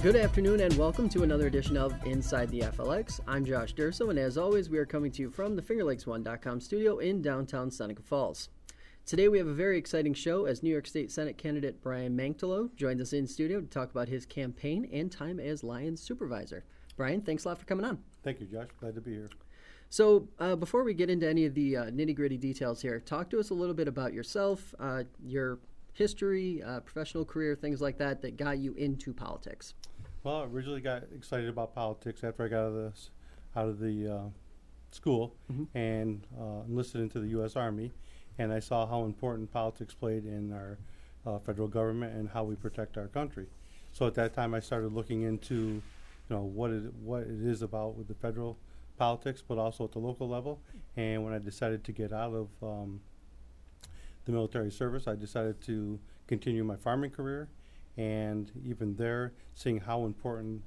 Good afternoon and welcome to another edition of Inside the FLX. I'm Josh Durso, and as always, we are coming to you from the FingerLakes1.com studio in downtown Seneca Falls. Today we have a very exciting show as New York State Senate candidate Brian Manktelow joins us in studio to talk about his campaign and time as Lyons Supervisor. Brian, thanks a lot for coming on. Thank you, Josh. Glad to be here. So before we get into any of the nitty-gritty details here, talk to us a little bit about yourself, your history, professional career, things like that got you into politics. Well, I originally got excited about politics after I got out of the school and enlisted into the U.S. Army, and I saw how important politics played in our federal government and how we protect our country. So at that time, I started looking into, what it is about with the federal politics, but also at the local level. And when I decided to get out of the military service, I decided to continue my farming career. And even there, seeing how important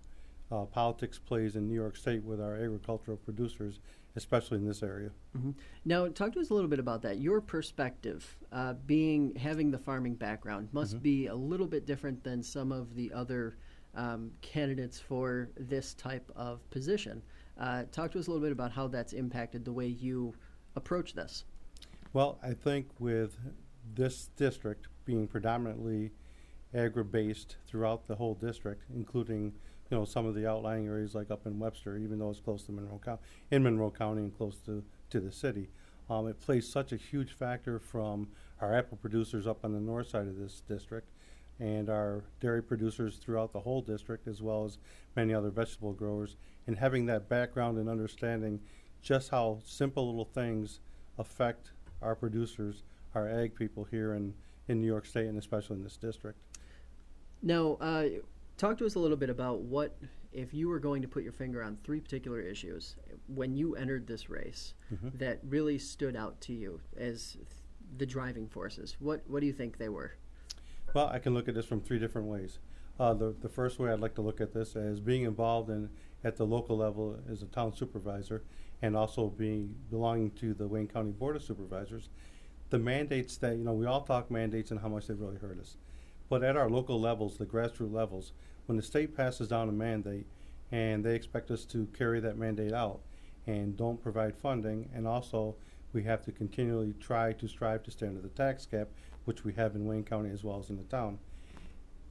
politics plays in New York State with our agricultural producers, especially in this area. Mm-hmm. Now, talk to us a little bit about that. Your perspective, having the farming background, must be a little bit different than some of the other candidates for this type of position. Talk to us a little bit about how that's impacted the way you approach this. Well, I think with this district being predominantly agri-based throughout the whole district, including some of the outlying areas like up in Webster, even though it's close to Monroe County and close to the city, it plays such a huge factor from our apple producers up on the north side of this district and our dairy producers throughout the whole district, as well as many other vegetable growers, and having that background and understanding just how simple little things affect our producers, our ag people here in New York State and especially in this district. Now, talk to us a little bit about what, if you were going to put your finger on three particular issues when you entered this race that really stood out to you as the driving forces. What do you think they were? Well, I can look at this from three different ways. The first way I'd like to look at this as being involved at the local level as a town supervisor and also belonging to the Wayne County Board of Supervisors. The mandates that, we all talk mandates and how much they really hurt us. But at our local levels, the grassroots levels, when the state passes down a mandate and they expect us to carry that mandate out and don't provide funding, and also we have to continually strive to stay under the tax cap, which we have in Wayne County as well as in the town.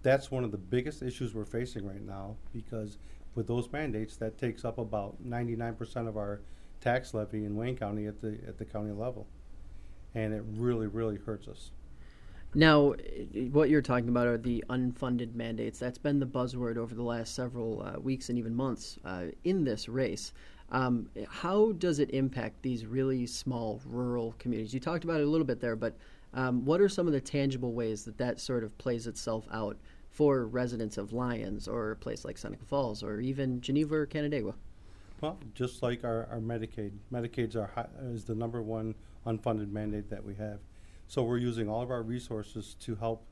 That's one of the biggest issues we're facing right now, because with those mandates, that takes up about 99% of our tax levy in Wayne County at the county level. And it really, really hurts us. Now, what you're talking about are the unfunded mandates. That's been the buzzword over the last several weeks and even months in this race. How does it impact these really small rural communities? You talked about it a little bit there, but what are some of the tangible ways that sort of plays itself out for residents of Lyons or a place like Seneca Falls or even Geneva or Canandaigua? Well, just like our Medicaid. Medicaid is the number one unfunded mandate that we have. So we're using all of our resources to help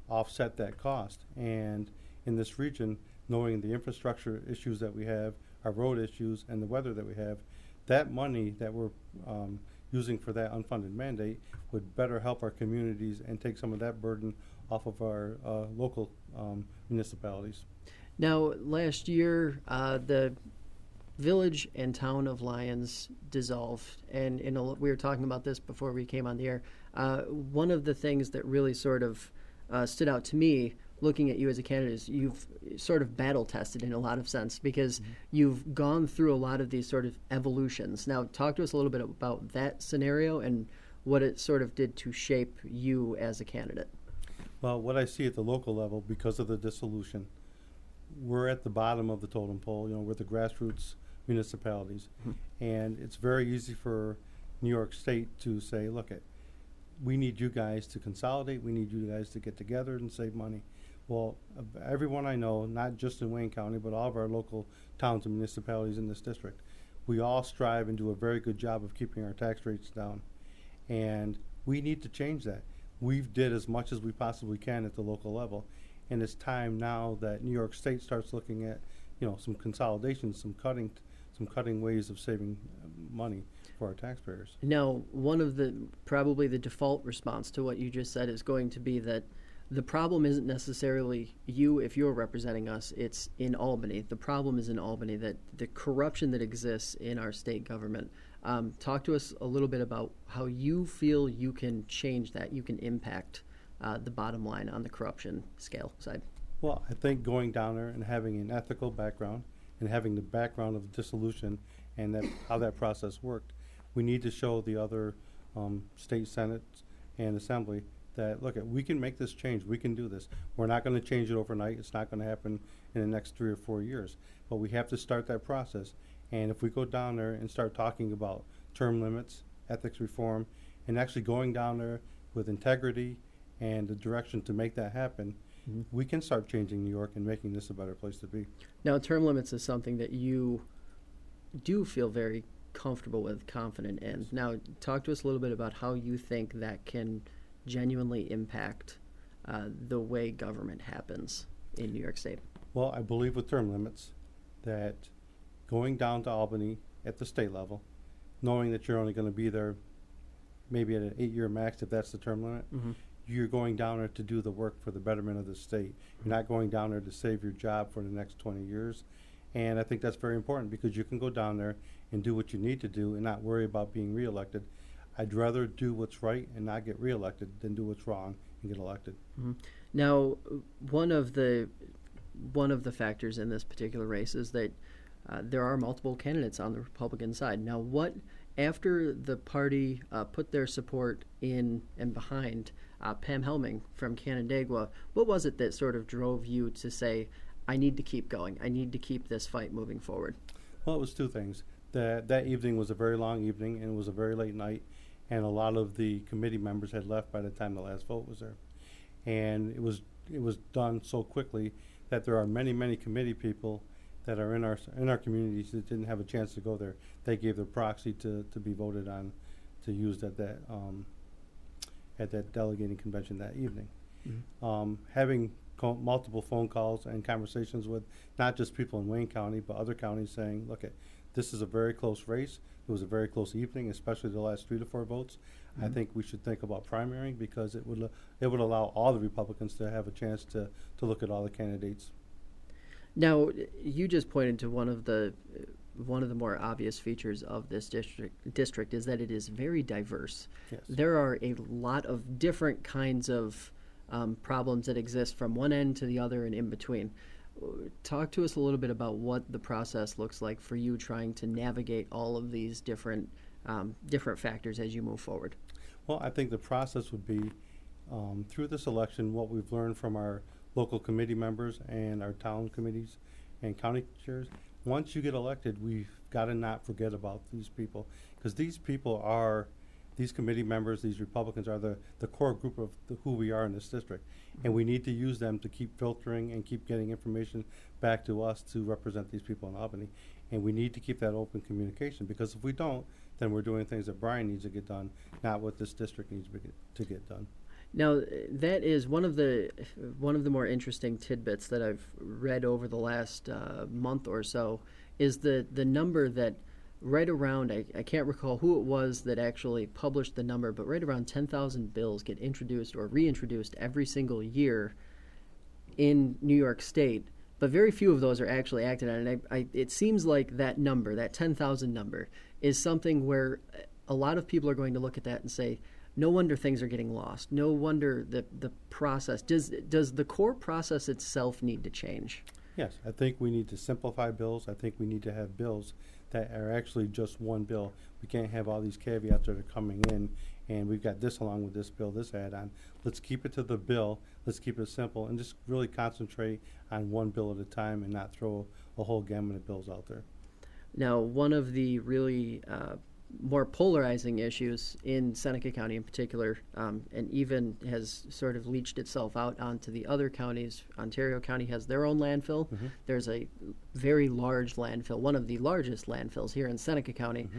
offset that cost. And in this region, knowing the infrastructure issues that we have, our road issues, and the weather that we have, that money that we're using for that unfunded mandate would better help our communities and take some of that burden off of our local municipalities. Now, last year, the village and town of Lyons dissolved, and we were talking about this before we came on the air. One of the things that really sort of stood out to me looking at you as a candidate is you've sort of battle tested in a lot of sense, because you've gone through a lot of these sort of evolutions. Now, talk to us a little bit about that scenario and what it sort of did to shape you as a candidate. Well, what I see at the local level, because of the dissolution, we're at the bottom of the totem pole. We're the grassroots municipalities. And it's very easy for New York State to say, look, we need you guys to consolidate. We need you guys to get together and save money. Well, everyone I know, not just in Wayne County, but all of our local towns and municipalities in this district, we all strive and do a very good job of keeping our tax rates down. And we need to change that. We've did as much as we possibly can at the local level. And it's time now that New York State starts looking at, some consolidation, some cutting ways of saving money for our taxpayers. Now, one of probably the default response to what you just said is going to be that the problem isn't necessarily you if you're representing us. It's in Albany. The problem is in Albany, that the corruption that exists in our state government. Talk to us a little bit about how you feel you can change that, you can impact the bottom line on the corruption scale side. Well, I think going down there and having an ethical background and having the background of dissolution and that how that process worked, we need to show the other state senates and assembly that, look, we can make this change. We can do this. We're not going to change it overnight. It's not going to happen in the next 3 or 4 years. But we have to start that process. And if we go down there and start talking about term limits, ethics reform, and actually going down there with integrity and the direction to make that happen, we can start changing New York and making this a better place to be. Now, term limits is something that you do feel very comfortable with, confident in. Now, talk to us a little bit about how you think that can genuinely impact the way government happens in New York State. Well, I believe with term limits that going down to Albany at the state level, knowing that you're only going to be there maybe at an 8-year max if that's the term limit, you're going down there to do the work for the betterment of the state. You're not going down there to save your job for the next 20 years. And I think that's very important because you can go down there and do what you need to do and not worry about being reelected. I'd rather do what's right and not get reelected than do what's wrong and get elected. Now, one of the factors in this particular race is that there are multiple candidates on the Republican side. Now, what after the party put their support in and behind Pam Helming from Canandaigua, what was it that sort of drove you to say, I need to keep going, I need to keep this fight moving forward? Well, it was two things. That evening was a very long evening and it was a very late night, and a lot of the committee members had left by the time the last vote was there. And it was done so quickly that there are many committee people that are in our communities that didn't have a chance to go there. They gave their proxy to be voted on, to use at that delegating convention that evening. Having multiple phone calls and conversations with not just people in Wayne County but other counties saying, look, this is a very close race. It was a very close evening, especially the last 3 to 4 votes. I think we should think about primarying because it would allow all the Republicans to have a chance to look at all the candidates. Now, you just pointed to one of the more obvious features of this district is that it is very diverse. Yes. There are a lot of different kinds of problems that exist from one end to the other and in between. Talk to us a little bit about what the process looks like for you trying to navigate all of these different factors as you move forward. Well, I think the process would be through this election, what we've learned from our local committee members and our town committees and county chairs. Once you get elected, we've got to not forget about these people, because these committee members, these Republicans are the core group of who we are in this district. And we need to use them to keep filtering and keep getting information back to us to represent these people in Albany. And we need to keep that open communication, because if we don't, then we're doing things that Brian needs to get done, not what this district needs to get done. Now, that is one of the more interesting tidbits that I've read over the last month or so is the number that right around, I can't recall who it was that actually published the number, but right around 10,000 bills get introduced or reintroduced every single year in New York State, but very few of those are actually acted on. And it seems like that number, that 10,000 number, is something where a lot of people are going to look at that and say, no wonder things are getting lost. No wonder the process. Does the core process itself need to change? Yes, I think we need to simplify bills. I think we need to have bills that are actually just one bill. We can't have all these caveats that are coming in, and we've got this along with this bill, this add-on. Let's keep it to the bill. Let's keep it simple and just really concentrate on one bill at a time and not throw a whole gamut of bills out there. Now, one of the really more polarizing issues in Seneca County in particular, and even has sort of leached itself out onto the other counties. Ontario County has their own landfill. There's a very large landfill, one of the largest landfills here in Seneca County.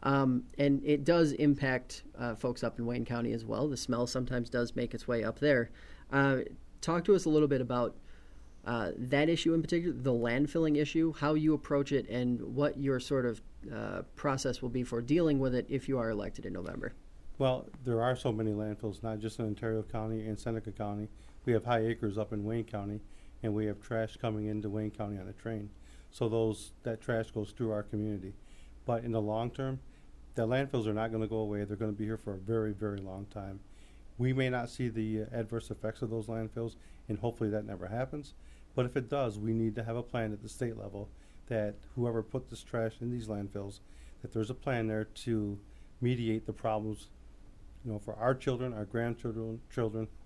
And it does impact folks up in Wayne County as well. The smell sometimes does make its way up there. Talk to us a little bit about that issue in particular, the landfilling issue, how you approach it, and what your sort of process will be for dealing with it if you are elected in November. Well, there are so many landfills, not just in Ontario County and Seneca County, we have high acres up in Wayne County, and we have trash coming into Wayne County on a train. So that trash goes through our community. But in the long term, the landfills are not going to go away. They're going to be here for a very, very long time. We may not see the adverse effects of those landfills, and hopefully that never happens. But if it does, we need to have a plan at the state level that whoever put this trash in these landfills, that there's a plan there to mediate the problems, for our children, our grandchildren,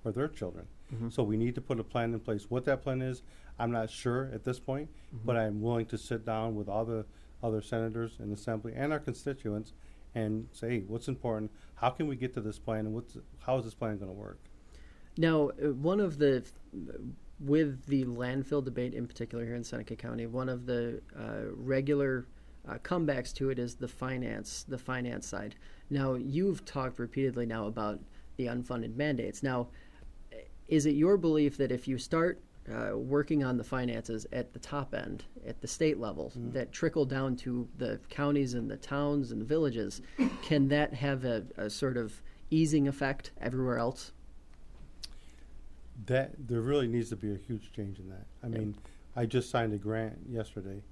or their children. Mm-hmm. So we need to put a plan in place. What that plan is, I'm not sure at this point, but I'm willing to sit down with all the other senators in the assembly and our constituents and say, hey, what's important? How can we get to this plan, and how is this plan going to work? Now, with the landfill debate in particular here in Seneca County, one of the regular comebacks to it is the finance side. Now, you've talked repeatedly now about the unfunded mandates. Now, is it your belief that if you start working on the finances at the top end, at the state level, that trickle down to the counties and the towns and the villages, can that have a sort of easing effect everywhere else? There really needs to be a huge change in that. I mean, I just signed a grant yesterday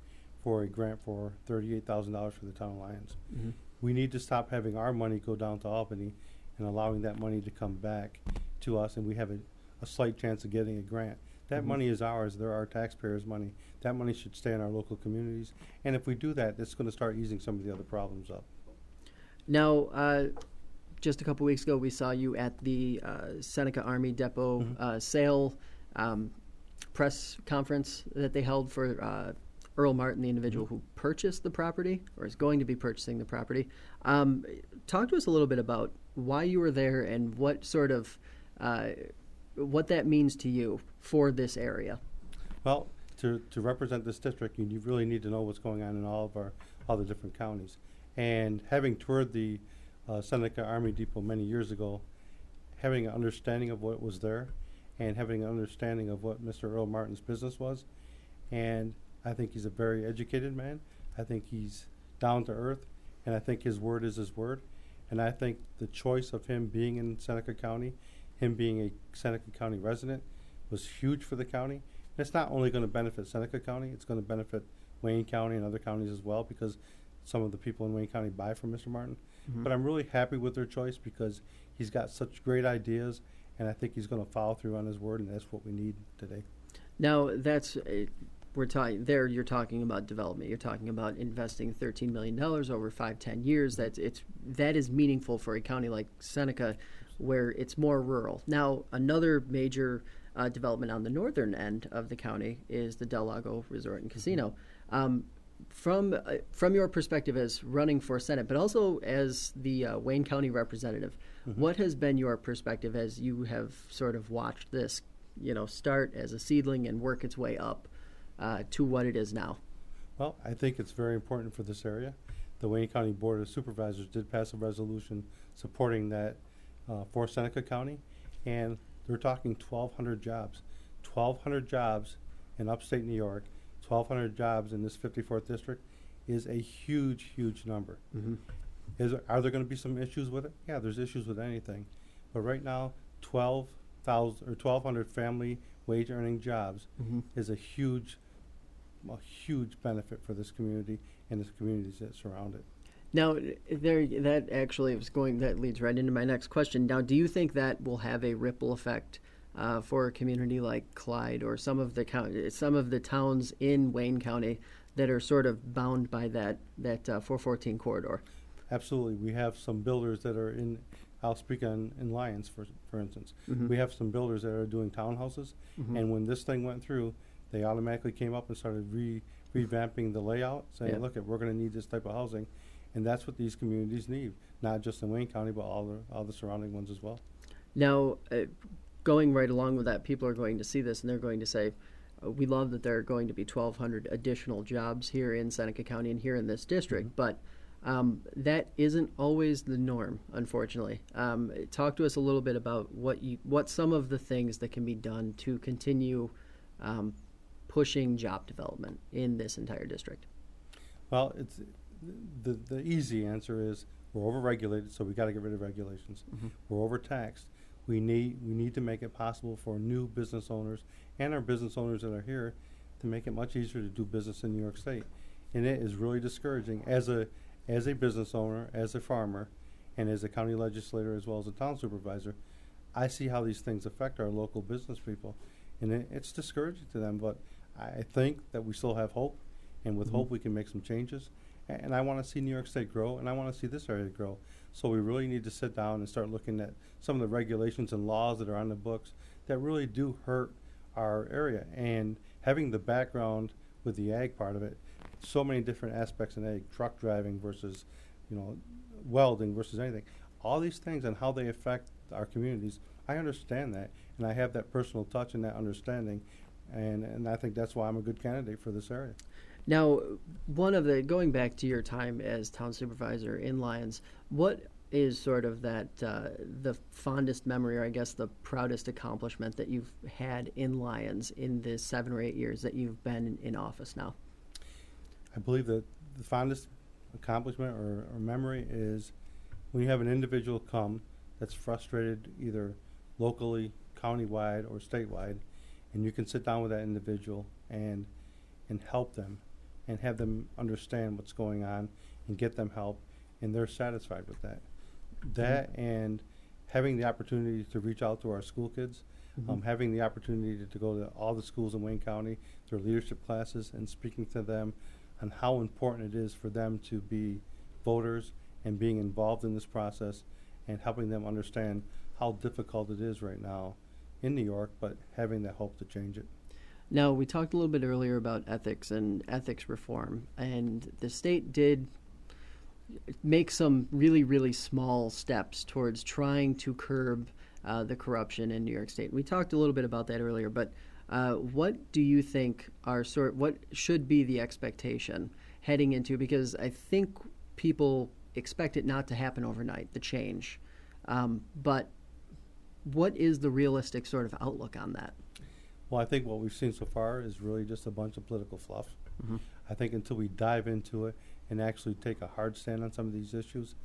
for $38,000 for the town of Lyons. Mm-hmm. We need to stop having our money go down to Albany and allowing that money to come back to us, and we have a slight chance of getting a grant. That money is ours. They're our taxpayers' money. That money should stay in our local communities. And if we do that, it's going to start easing some of the other problems up. Now, just a couple weeks ago, we saw you at the Seneca Army Depot sale press conference that they held for Earl Martin, the individual who purchased the property or is going to be purchasing the property. Talk to us a little bit about why you were there and what sort of what that means to you for this area. Well, to represent this district, you really need to know what's going on in all the different counties. And having toured the Seneca Army Depot many years ago, having an understanding of what was there and having an understanding of what Mr. Earl Martin's business was. And I think he's a very educated man. I think he's down to earth, and I think his word is his word. And I think the choice of him being in Seneca County, him being a Seneca County resident, was huge for the county. And it's not only going to benefit Seneca County, it's going to benefit Wayne County and other counties as well, because some of the people in Wayne County buy from Mr. Martin. But I'm really happy with their choice because he's got such great ideas, and I think he's going to follow through on his word, and that's what we need today. Now, you're talking about development. You're talking about investing $13 million over 5-10 years. That is meaningful for a county like Seneca, where it's more rural. Now, another major development on the northern end of the county is the Del Lago Resort and Casino. From your perspective as running for Senate, but also as the Wayne County representative, what has been your perspective as you have sort of watched this, start as a seedling and work its way up to what it is now? Well, I think it's very important for this area. The Wayne County Board of Supervisors did pass a resolution supporting that for Seneca County, and they're talking 1,200 jobs. 1,200 jobs in upstate New York, 1,200 jobs in this 54th district is a huge, huge number. Are there going to be some issues with it? Yeah, there's issues with anything. But right now, 1,200 family wage earning jobs is a huge benefit for this community and the communities that surround it. Now, that leads right into my next question. Now, do you think that will have a ripple effect for a community like Clyde or some of the towns in Wayne County that are sort of bound by that 414 corridor? Absolutely. We have some builders that are in, I'll speak in Lyons, for instance. We have some builders that are doing townhouses, and when this thing went through, they automatically came up and started revamping the layout, saying, look, we're going to need this type of housing. And that's what these communities need, not just in Wayne County, but all the surrounding ones as well. Now, going right along with that, people are going to see this and they're going to say, we love that there are going to be 1,200 additional jobs here in Seneca County and here in this district, but that isn't always the norm, unfortunately. Talk to us a little bit about what some of the things that can be done to continue pushing job development in this entire district. Well, it's the easy answer is we're overregulated, so we got to get rid of regulations. We're overtaxed. We need to make it possible for new business owners and our business owners that are here to make it much easier to do business in New York State. And it is really discouraging as a business owner, as a farmer, and as a county legislator as well as a town supervisor. I see how these things affect our local business people, and it's discouraging to them. But I think that we still have hope, and with hope we can make some changes. And I want to see New York State grow, and I want to see this area grow. So we really need to sit down and start looking at some of the regulations and laws that are on the books that really do hurt our area. And having the background with the ag part of it, so many different aspects in ag, truck driving versus, welding versus anything. All these things and how they affect our communities, I understand that, and I have that personal touch and that understanding, and I think that's why I'm a good candidate for this area. Now, going back to your time as town supervisor in Lyons, what is sort of that the fondest memory, or I guess the proudest accomplishment that you've had in Lyons in the 7 or 8 years that you've been in office now? I believe that the fondest accomplishment or memory is when you have an individual come that's frustrated either locally, countywide, or statewide, and you can sit down with that individual and help them and have them understand what's going on and get them help, and they're satisfied with that. That and having the opportunity to reach out to our school kids, having the opportunity to go to all the schools in Wayne County, their leadership classes, and speaking to them on how important it is for them to be voters and being involved in this process and helping them understand how difficult it is right now in New York, but having that hope to change it. Now, we talked a little bit earlier about ethics and ethics reform, and the state did make some really, really small steps towards trying to curb the corruption in New York State. We talked a little bit about that earlier, but what do you think what should be the expectation heading into, because I think people expect it not to happen overnight, the change, but what is the realistic sort of outlook on that? Well, I think what we've seen so far is really just a bunch of political fluff. I think until we dive into it and actually take a hard stand on some of these issues,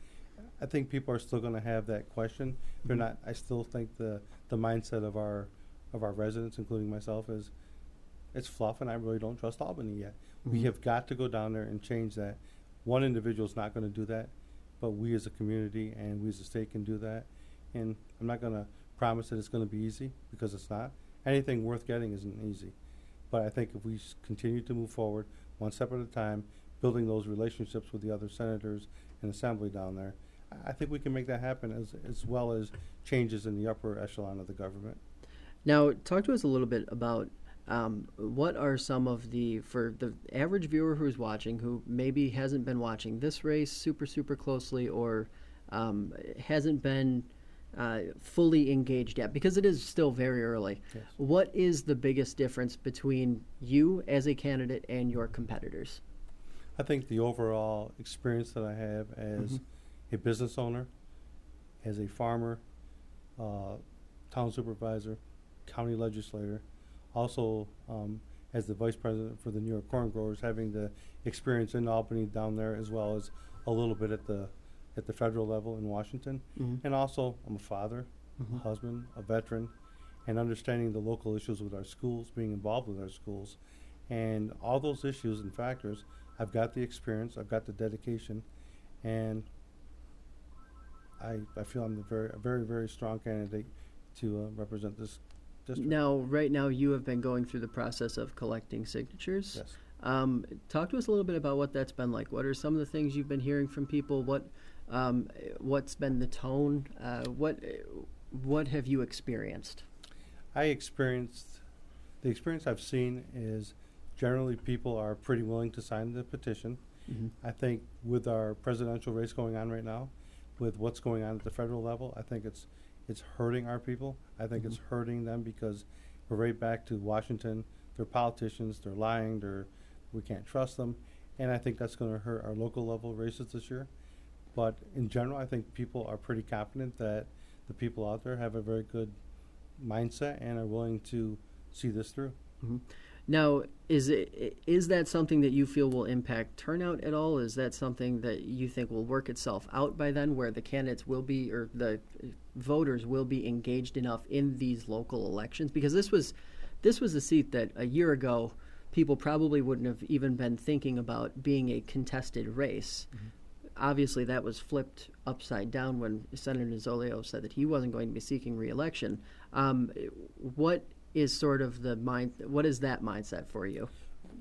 I think people are still going to have that question. They're not. I still think the mindset of our residents, including myself, is it's fluff, and I really don't trust Albany yet. We have got to go down there and change that. One individual is not going to do that, but we as a community and we as a state can do that. And I'm not going to promise that it's going to be easy, because it's not. Anything worth getting isn't easy. But I think if we continue to move forward one step at a time, building those relationships with the other senators and assembly down there, I think we can make that happen, as well as changes in the upper echelon of the government. Now, talk to us a little bit about what are some of for the average viewer who's watching, who maybe hasn't been watching this race super, super closely, or hasn't been fully engaged yet, because it is still very early. Yes. What is the biggest difference between you as a candidate and your competitors? I think the overall experience that I have as a business owner, as a farmer, town supervisor, county legislator, also as the vice president for the New York Corn Growers, having the experience in Albany down there, as well as a little bit at the federal level in Washington. And also I'm a father, a husband, a veteran, and understanding the local issues with our schools, being involved with our schools, and all those issues and factors. I've got the experience, I've got the dedication, and I feel I'm a very, very strong candidate to represent this district. Now, right now, you have been going through the process of collecting signatures. Yes. Talk to us a little bit about what that's been like. What are some of the things you've been hearing from people? What's been the tone? What have you experienced? The experience I've seen is generally people are pretty willing to sign the petition. I think with our presidential race going on right now, with what's going on at the federal level, I think it's hurting our people. I think it's hurting them, because we're right back to Washington. They're politicians. They're lying. We can't trust them. And I think that's going to hurt our local level races this year. But in general, I think people are pretty confident that the people out there have a very good mindset and are willing to see this through. Now, is that something that you feel will impact turnout at all? Is that something that you think will work itself out by then, where the candidates will be, or the voters will be engaged enough in these local elections? Because this was a seat that a year ago people probably wouldn't have even been thinking about being a contested race. Mm-hmm. Obviously, that was flipped upside down when Senator Nozzolio said that he wasn't going to be seeking re-election. What is sort of what is that mindset for you?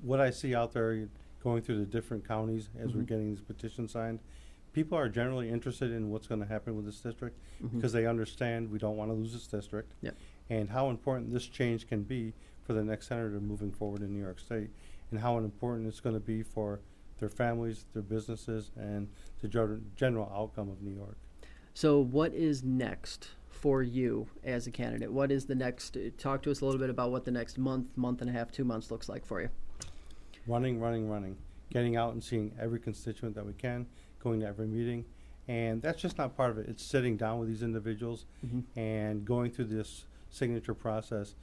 What I see out there going through the different counties as mm-hmm. we're getting these petitions signed, people are generally interested in what's going to happen with this district mm-hmm. because they understand we don't want to lose this district yep. and how important this change can be for the next senator moving forward in New York State, and how important it's going to be for their families, their businesses, and the general outcome of New York. So what is next for you as a candidate? What is the next? Talk to us a little bit about what the next month and a half, 2 months looks like for you. Running. Getting out and seeing every constituent that we can, going to every meeting. And that's just not part of it. It's sitting down with these individuals mm-hmm. and going through this signature process.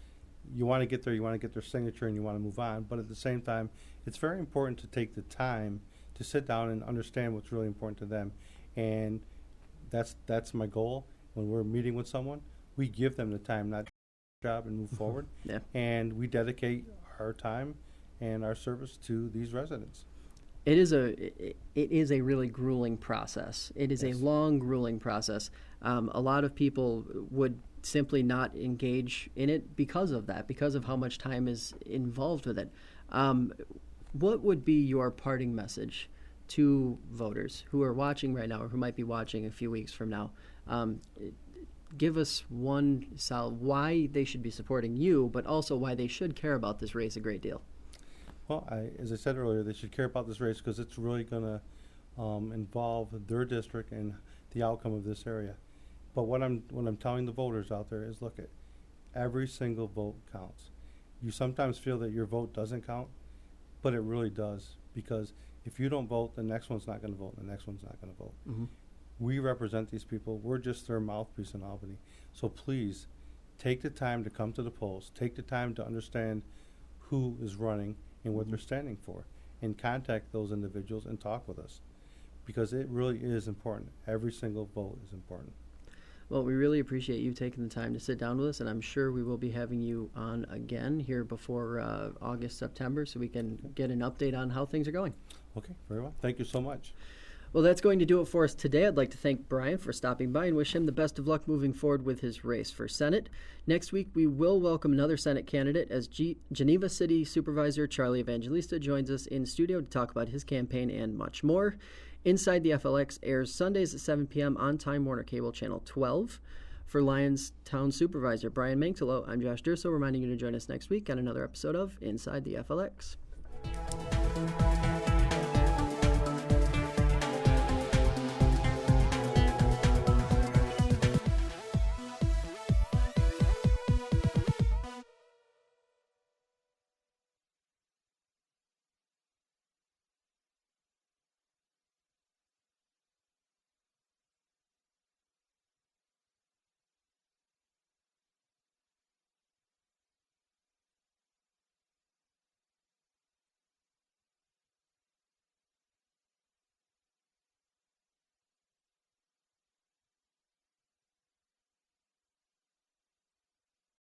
You want to get their signature and you want to move on. But at the same time, it's very important to take the time to sit down and understand what's really important to them. And that's my goal. When we're meeting with someone, we give them the time, not job, and move forward. Yeah. And we dedicate our time and our service to these residents. It is a really grueling process. It is yes. a long, grueling process. A lot of people would simply not engage in it because of that, because of how much time is involved with it. What would be your parting message to voters who are watching right now or who might be watching a few weeks from now? Give us one solid why they should be supporting you, but also why they should care about this race a great deal. Well, as I said earlier, they should care about this race because it's really going to involve their district and the outcome of this area. But what I'm telling the voters out there is, look, every single vote counts. You sometimes feel that your vote doesn't count, but it really does, because if you don't vote, the next one's not going to vote, and the next one's not going to vote. Mm-hmm. We represent these people. We're just their mouthpiece in Albany. So please, take the time to come to the polls. Take the time to understand who is running and what mm-hmm. they're standing for, and contact those individuals and talk with us, because it really is important. Every single vote is important. Well, we really appreciate you taking the time to sit down with us, and I'm sure we will be having you on again here before August, September, so we can get an update on how things are going. Okay, very well. Thank you so much. Well, that's going to do it for us today. I'd like to thank Brian for stopping by and wish him the best of luck moving forward with his race for Senate. Next week, we will welcome another Senate candidate as Geneva City Supervisor Charlie Evangelista joins us in studio to talk about his campaign and much more. Inside the FLX airs Sundays at 7 p.m. on Time Warner Cable Channel 12. For Lyons Town Supervisor Brian Manktelow, I'm Josh Durso, reminding you to join us next week on another episode of Inside the FLX.